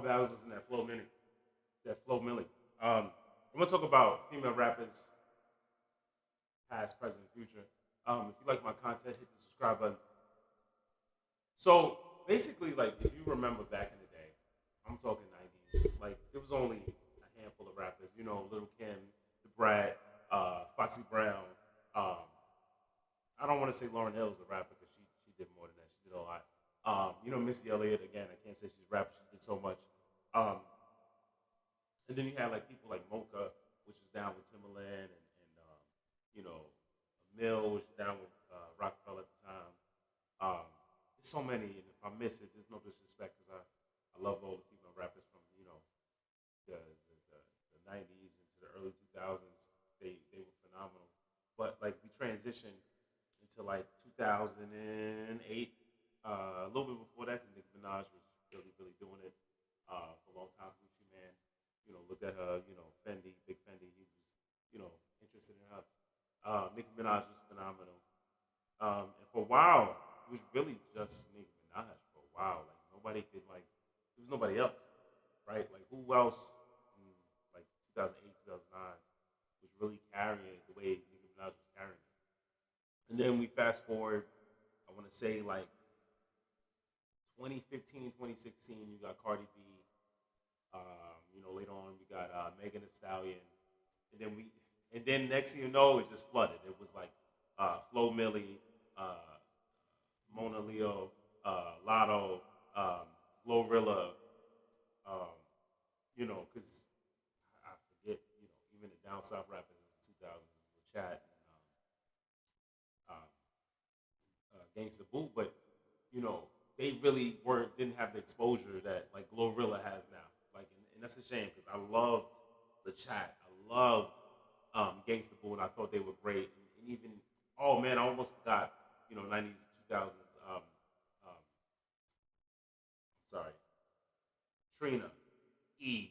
bad, I was listening to that Flo Milli. That Flo Milli. I'm gonna talk about female rappers, past, present, future. If you like my content, hit the subscribe button. So basically, like if you remember back in the day, I'm talking '90s. Like there was only a handful of rappers. You know, Little Kim, The Brat, Foxy Brown. Um, I don't want to say Lauryn Hill is a rapper because she did more than that. She did a lot. You know, Missy Elliott again. I can't say she's a rapper. She did so much. Um, and then you had like people like Mocha, which is down with Timbaland, and you know, Mill, which is down with Rockefeller at the time. There's so many, and if I miss it, there's no disrespect because I love all the female rappers from you know the 90s into the early 2000s. They were phenomenal, but like we transitioned into like 2008, a little bit before that, because Nicki Minaj was really doing it for a long time. Gucci Man, you know, looked at her, you know, Fendi, Big Fendi. He was, you know, interested in her. Nicki Minaj was phenomenal. And for a while, it was really just Nicki Minaj for a while. Like nobody could like, there was nobody else, right? Like who else in like 2008, 2009 was really carrying it the way Nicki Minaj was carrying it. And then we fast forward, I want to say like 2015, 2016, you got Cardi B. You know, later on we got Megan Thee Stallion, and then next thing you know, it just flooded. It was like Flo Milli, uh, Mona Leo, Lotto, Glorilla. Um, you know, because I forget, you know, even the down south rappers in the 2000s were Chat and Gangsta Boo, but you know, they really weren't didn't have the exposure that like Glorilla has now. Like, and that's a shame because I loved the Chat, I loved Gangsta Boo, and I thought they were great. And even oh man, I almost forgot, you know, '90s, 2000s. I'm sorry, Trina, Eve,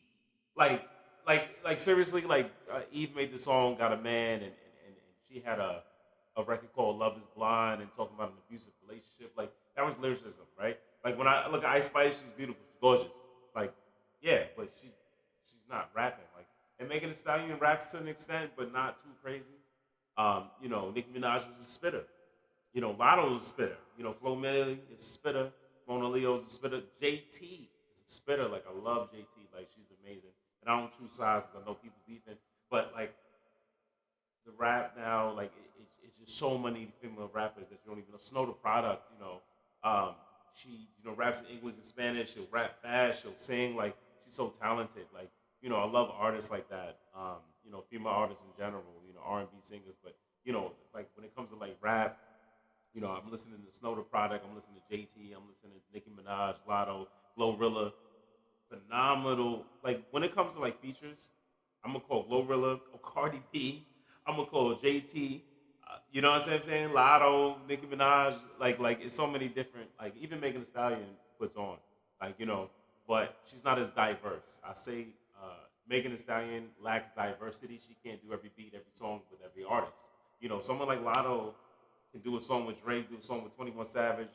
like, like seriously, like Eve made the song, got a man, and she had a record called Love Is Blind and talking about an abusive relationship. Like that was lyricism, right? Like when I look at Ice Spice, she's beautiful, she's gorgeous. Like, yeah, but she's not rapping. Like, and Megan Thee Stallion raps to an extent, but not too crazy. You know, Nicki Minaj was a spitter. You know, Lotto is a spitter. You know, Flo Milli is a spitter. Mona Leo is a spitter. JT is a spitter. Like I love JT. Like she's amazing. And I don't choose sides because I know people beefing. But like the rap now, like it's just so many female rappers that you don't even know. Snow the product, you know. She, you know, raps in English and Spanish. She'll rap fast. She'll sing. Like she's so talented. Like you know, I love artists like that. You know, female artists in general. You know, R&B singers. But you know, like when it comes to like rap, you know, I'm listening to Snow the Product. I'm listening to JT. I'm listening to Nicki Minaj, Lotto, Glorilla. Phenomenal. Like when it comes to like features, I'm gonna call Glorilla or Cardi B. I'm gonna call JT. You know what I'm saying? Lotto, Nicki Minaj. Like it's so many different. Like even Megan Thee Stallion puts on. Like you know, but she's not as diverse. I say Megan Thee Stallion lacks diversity. She can't do every beat, every song with every artist. You know, someone like Lotto can do a song with Drake, do a song with 21 Savage,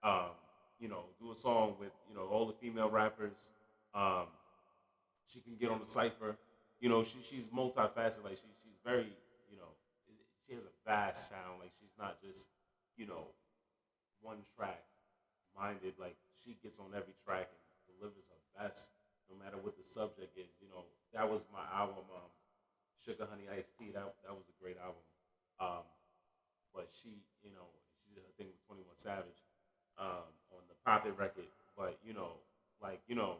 um, you know, do a song with, you know, all the female rappers. Um, she can get on the cipher. You know, she's multifaceted. Like she's very, you know, she has a vast sound. Like she's not just, you know, one track minded. Like she gets on every track and delivers her best, no matter what the subject is. You know, that was my album, Sugar Honey Iced Tea. That was a great album. Um, but she, you know, she did her thing with 21 Savage on the Pop It record. But you know, like you know,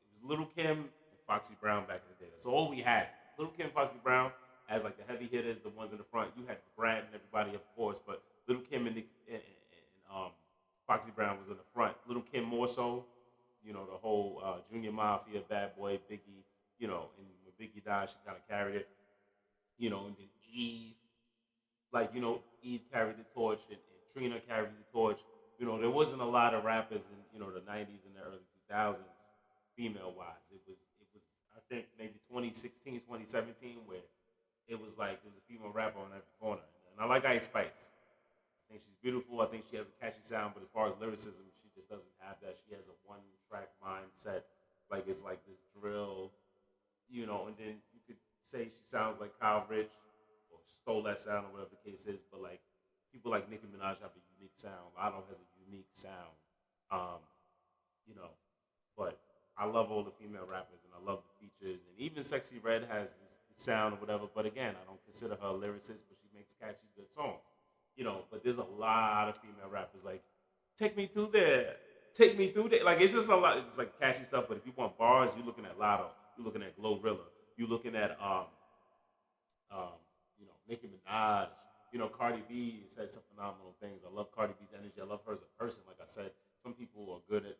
it was Little Kim and Foxy Brown back in the day. That's all we had. Little Kim, Foxy Brown as like the heavy hitters, the ones in the front. You had Brad and everybody, of course, but Little Kim and Foxy Brown was in the front. Little Kim more so. You know, the whole Junior Mafia, Bad Boy, Biggie. You know, and when Biggie died, she kind of carried it. You know, and then Eve, like you know, Eve carried the torch, and Trina carried the torch. You know, there wasn't a lot of rappers in you know the '90s and the early 2000s, female wise. It was I think maybe 2016, 2017, where it was like there was a female rapper on every corner. And I like Ice Spice. I think she's beautiful. I think she has a catchy sound, but as far as lyricism, she just doesn't have that. She has a one track mindset. Like it's like this drill, and then you could say she sounds like Kyle Rich or stole that sound or whatever the case is. But like people like Nicki Minaj have a unique sound. Lotto has a unique sound. Um, you know, but I love all the female rappers and I love the features. And even Sexy Red has this sound or whatever. But again, I don't consider her a lyricist, but she makes catchy, good songs. But there's a lot of female rappers like Take Me Through There, Take Me Through There. Like it's just a lot. It's just like catchy stuff. But if you want bars, you're looking at Lotto. You're looking at Glorilla. You're looking at Nicki Minaj. Cardi B said some phenomenal things. I love Cardi B's energy. I love her as a person. Like I said, some people are good at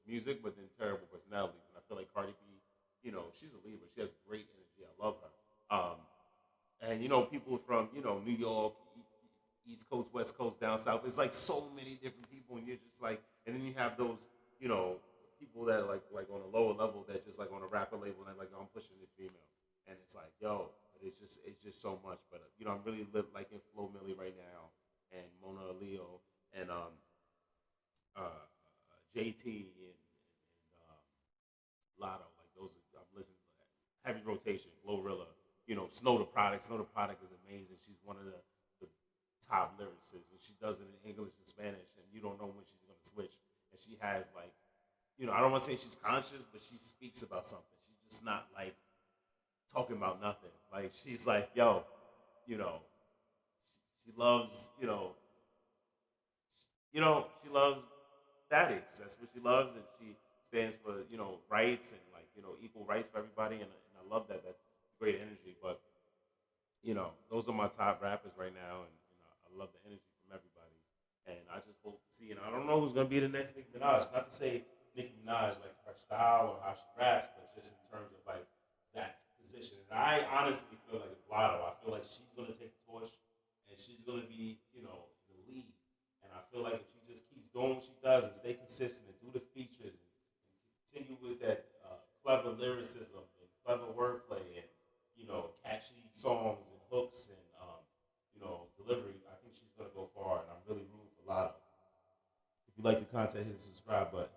music, but then terrible personalities. And I feel like Cardi B, she's a Libra. She has great energy. I love her. And people from New York, East Coast, West Coast, down south. It's like so many different people, and you're just like, and then you have those people that are like on a lower level that just like on a rapper label and like, oh, I'm pushing this female, and it's like, yo, but it's just so much. But I'm really liking Flo Milli right now, and Mona Leo, and JT and Lotto. Like those, I'm listening to that. Heavy rotation, Glorilla. Snow the Product. Snow the Product is amazing. She's one of the top lyricists, and she does it in English and Spanish, and you don't know when she's gonna switch. And she has like, I don't want to say she's conscious, but she speaks about something. She's just not like talking about nothing. Like she's like, yo, she loves, she loves fatties. That's what she loves, and she stands for rights and like equal rights for everybody. And I love that. That's great energy. But those are my top rappers right now, and I love the energy from everybody. And I just hope to see. And I don't know who's gonna be the next Nicki Minaj. Not to say Nicki Minaj like her style or how she raps, but just in terms of like that position. And I honestly feel like it's Lotto. I feel like she's gonna take the torch, and she's gonna be in the lead. And I feel like if she just keeps doing what she does and stay consistent and do the features and continue with that clever lyricism and clever wordplay and catchy songs and hooks and delivery, I think she's gonna go far. And I'm really rooting for Lotto. If you like the content, hit the subscribe button.